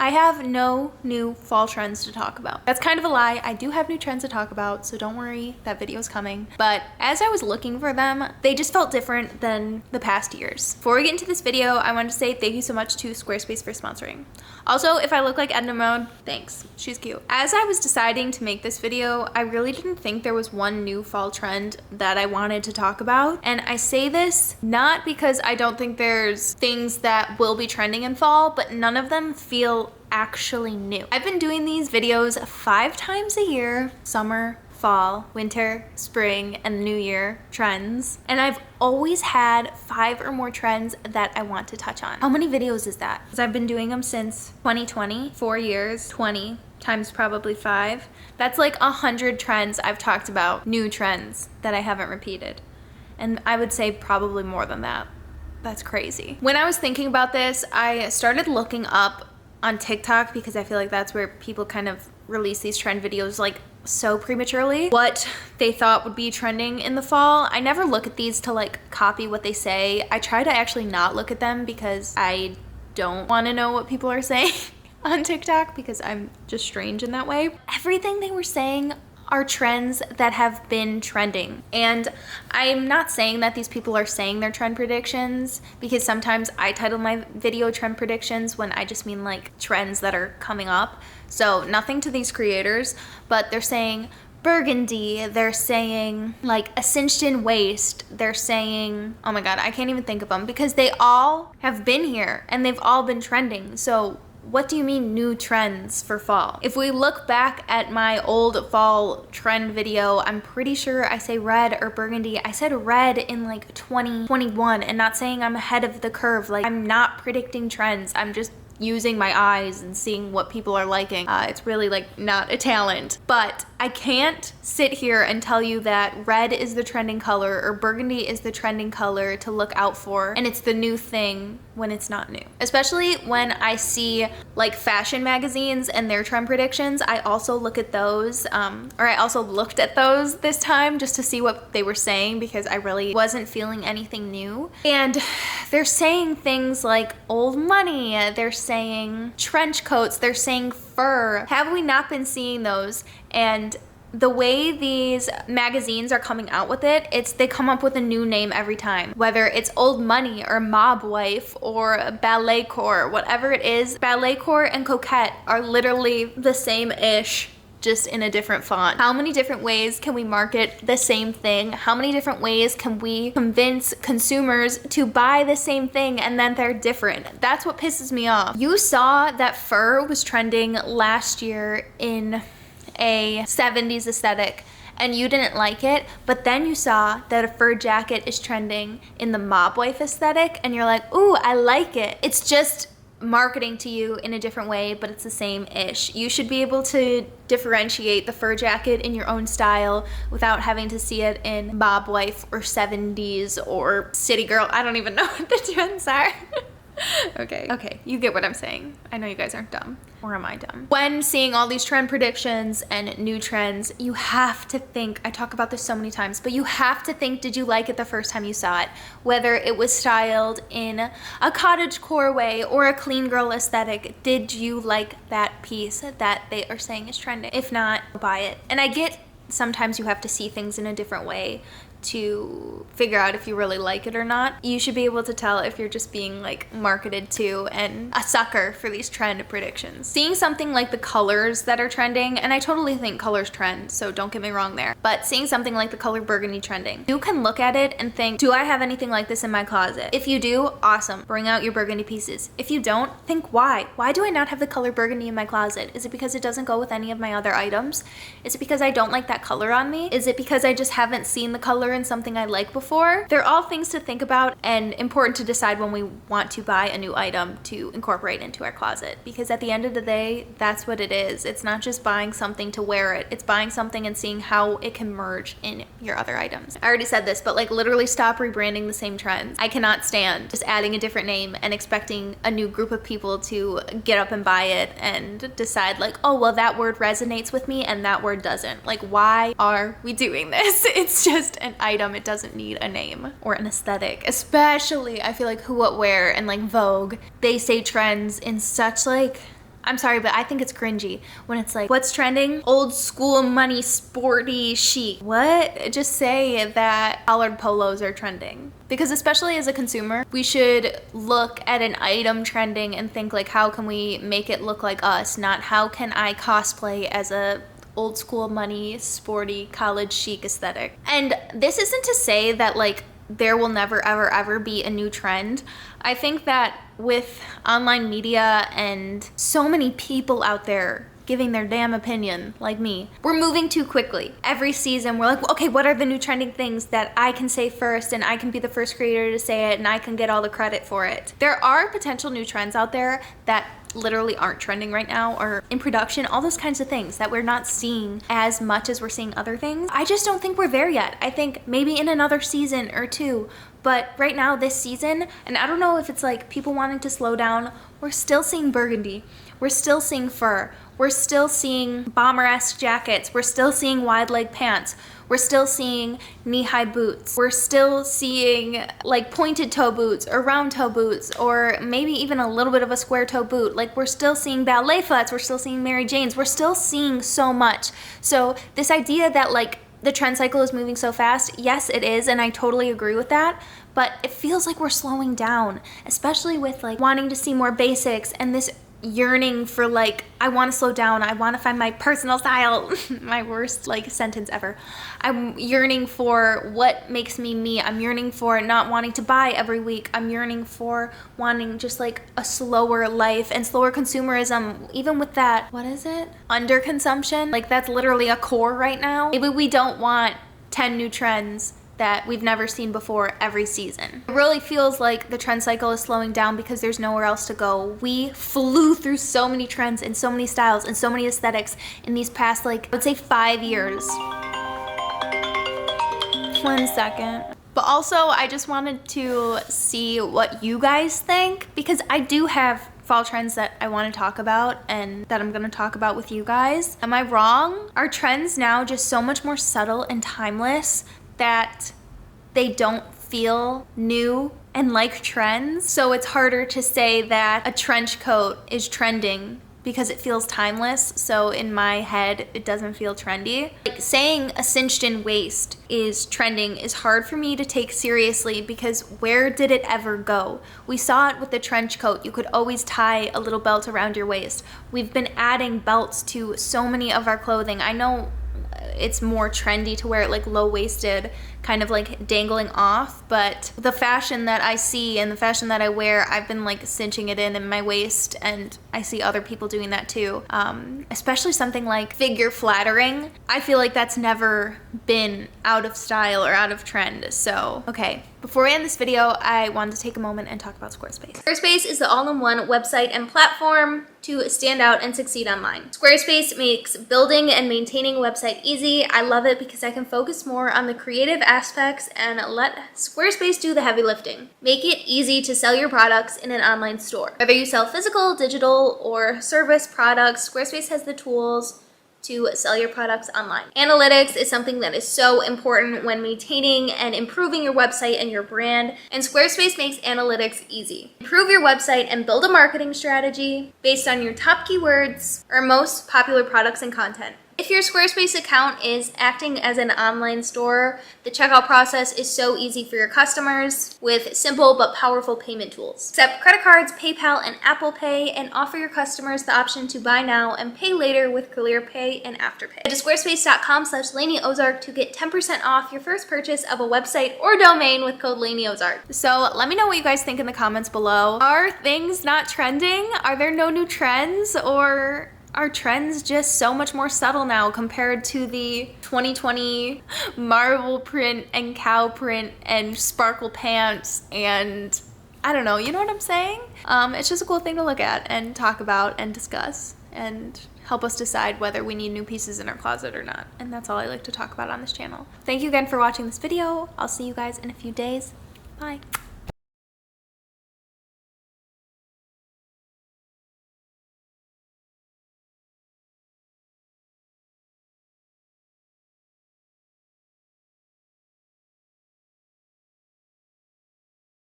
I have no new fall trends to talk about. That's kind of a lie. I do have new trends to talk about, so don't worry, that video's coming. But as I was looking for them, they just felt different than the past years. Before we get into this video, I want to say thank you so much to Squarespace for sponsoring. Also, if I look like Edna Mode, thanks. She's cute. As I was deciding to make this video, I really didn't think there was one new fall trend that I wanted to talk about. And I say this not because I don't think there's things that will be trending in fall, but none of them feel actually new. I've been doing these videos 5 times a year: summer, fall, winter, spring, and new year trends. And I've always had 5 or more trends that I want to touch on. How many videos is that? Because I've been doing them since 2020, 4 years, 20 times probably 5. That's like 100 trends I've talked about, new trends that I haven't repeated. And I would say probably more than that. That's crazy. When I was thinking about this, I started looking up on TikTok, because I feel like that's where people kind of release these trend videos like so prematurely, what they thought would be trending in the fall. I never look at these to like copy what they say. I try to actually not look at them because I don't want to know what people are saying on TikTok, because I'm just strange in that way. Everything they were saying are trends that have been trending. And I'm not saying that these people are saying their trend predictions, because sometimes I title my video trend predictions when I just mean like trends that are coming up. So nothing to these creators, but they're saying burgundy, they're saying like a cinched in waist, they're saying, oh my God, I can't even think of them, because they all have been here and they've all been trending. So what do you mean new trends for fall? If we look back at my old fall trend video, I'm pretty sure I say red or burgundy. I said red in like 2021, and not saying I'm ahead of the curve. Like, I'm not predicting trends. I'm just using my eyes and seeing what people are liking. It's really like not a talent, but I can't sit here and tell you that red is the trending color or burgundy is the trending color to look out for, and it's the new thing when it's not new. Especially when I see like fashion magazines and their trend predictions, I also look at those, or I also looked at those this time just to see what they were saying, because I really wasn't feeling anything new. And they're saying things like old money, they're saying trench coats, they're saying fur. Have we not been seeing those? And the way these magazines are coming out with it, they come up with a new name every time. Whether it's old money or mob wife or ballet core, whatever it is, ballet core and coquette are literally the same-ish, just in a different font. How many different ways can we market the same thing? How many different ways can we convince consumers to buy the same thing and then they're different? That's what pisses me off. You saw that fur was trending last year in a 70s aesthetic and you didn't like it, but then you saw that a fur jacket is trending in the mob wife aesthetic and you're like, ooh, I like it. It's just marketing to you in a different way, but it's the same-ish. You should be able to differentiate the fur jacket in your own style without having to see it in mob wife or 70s or city girl. I don't even know what the trends are. Okay, you get what I'm saying. I know you guys aren't dumb. Or am I dumb? When seeing all these trend predictions and new trends, you have to think, I talk about this so many times, but you have to think, did you like it the first time you saw it? Whether it was styled in a cottagecore way or a clean girl aesthetic, did you like that piece that they are saying is trending? If not, buy it. And I get sometimes you have to see things in a different way to figure out if you really like it or not. You should be able to tell if you're just being like marketed to and a sucker for these trend predictions. Seeing something like the colors that are trending, and I totally think colors trend, so don't get me wrong there, but seeing something like the color burgundy trending, you can look at it and think, do I have anything like this in my closet? If you do, awesome, bring out your burgundy pieces. If you don't, think why? Why do I not have the color burgundy in my closet? Is it because it doesn't go with any of my other items? Is it because I don't like that color on me? Is it because I just haven't seen the color in something I like before? They're all things to think about and important to decide when we want to buy a new item to incorporate into our closet, because at the end of the day, that's what it is. It's not just buying something to wear it. It's buying something and seeing how it can merge in your other items. I already said this, but like literally stop rebranding the same trends. I cannot stand just adding a different name and expecting a new group of people to get up and buy it and decide like, oh, well, that word resonates with me and that word doesn't. Like, why are we doing this? It's just an item. It doesn't need a name or an aesthetic. Especially, I feel like Who What Wear and like Vogue, they say trends in such like I'm sorry, but I think it's cringy when it's like, what's trending? Old school money, sporty, chic. What? Just say that collared polos are trending. Because especially as a consumer, we should look at an item trending and think like, how can we make it look like us? Not how can I cosplay as a old school money, sporty, college chic aesthetic. And this isn't to say that like there will never ever be a new trend. I think that with online media and so many people out there giving their damn opinion like me, we're moving too quickly. Every season we're like, okay, what are the new trending things that I can say first, and I can be the first creator to say it, and I can get all the credit for it. There are potential new trends out there that literally aren't trending right now or in production, all those kinds of things that we're not seeing as much as we're seeing other things. I just don't think we're there yet. I think maybe in another season or two, but right now this season, and I don't know if it's like people wanting to slow down, we're still seeing burgundy, we're still seeing fur, we're still seeing bomber-esque jackets, we're still seeing wide leg pants, we're still seeing knee-high boots, we're still seeing like pointed toe boots or round toe boots, or maybe even a little bit of a square toe boot. Like we're still seeing ballet flats, we're still seeing Mary Janes, we're still seeing so much. So this idea that like the trend cycle is moving so fast, yes it is, and I totally agree with that, but it feels like we're slowing down, especially with like wanting to see more basics and this yearning for like, I want to slow down, I want to find my personal style. My worst like sentence ever. I'm yearning for what makes me me. I'm yearning for not wanting to buy every week. I'm yearning for wanting just like a slower life and slower consumerism. Even with that, what is it? Underconsumption. Like that's literally a core right now. Maybe we don't want 10 new trends that we've never seen before every season. It really feels like the trend cycle is slowing down because there's nowhere else to go. We flew through so many trends and so many styles and so many aesthetics in these past, like, I would say 5 years. 1 second. But also, I just wanted to see what you guys think, because I do have fall trends that I want to talk about and that I'm going to talk about with you guys. Am I wrong? Are trends now just so much more subtle and timeless that they don't feel new and like trends? So it's harder to say that a trench coat is trending because it feels timeless. So in my head, it doesn't feel trendy. Like saying a cinched in waist is trending is hard for me to take seriously, because where did it ever go? We saw it with the trench coat. You could always tie a little belt around your waist. We've been adding belts to so many of our clothing. I know it's more trendy to wear it like low-waisted, kind of like dangling off, but the fashion that I see and the fashion that I wear, I've been like cinching it in my waist, and I see other people doing that too. Especially something like figure flattering. I feel like that's never been out of style or out of trend. So, okay. Before we end this video, I wanted to take a moment and talk about Squarespace. Squarespace is the all-in-one website and platform to stand out and succeed online. Squarespace makes building and maintaining a website easy. I love it because I can focus more on the creative aspects and let Squarespace do the heavy lifting. Make it easy to sell your products in an online store. Whether you sell physical, digital, or service products, Squarespace has the tools to sell your products online. Analytics is something that is so important when maintaining and improving your website and your brand, and Squarespace makes analytics easy. Improve your website and build a marketing strategy based on your top keywords or most popular products and content. If your Squarespace account is acting as an online store, the checkout process is so easy for your customers with simple but powerful payment tools. Accept credit cards, PayPal, and Apple Pay, and offer your customers the option to buy now and pay later with Clearpay and Afterpay. Head to squarespace.com/LaineyOzark to get 10% off your first purchase of a website or domain with code LaineyOzark. So let me know what you guys think in the comments below. Are things not trending? Are there no new trends, or are trends just so much more subtle now compared to the 2020 marble print and cow print and sparkle pants and I don't know, you know what I'm saying? It's just a cool thing to look at and talk about and discuss and help us decide whether we need new pieces in our closet or not. And that's all I like to talk about on this channel. Thank you again for watching this video. I'll see you guys in a few days. Bye.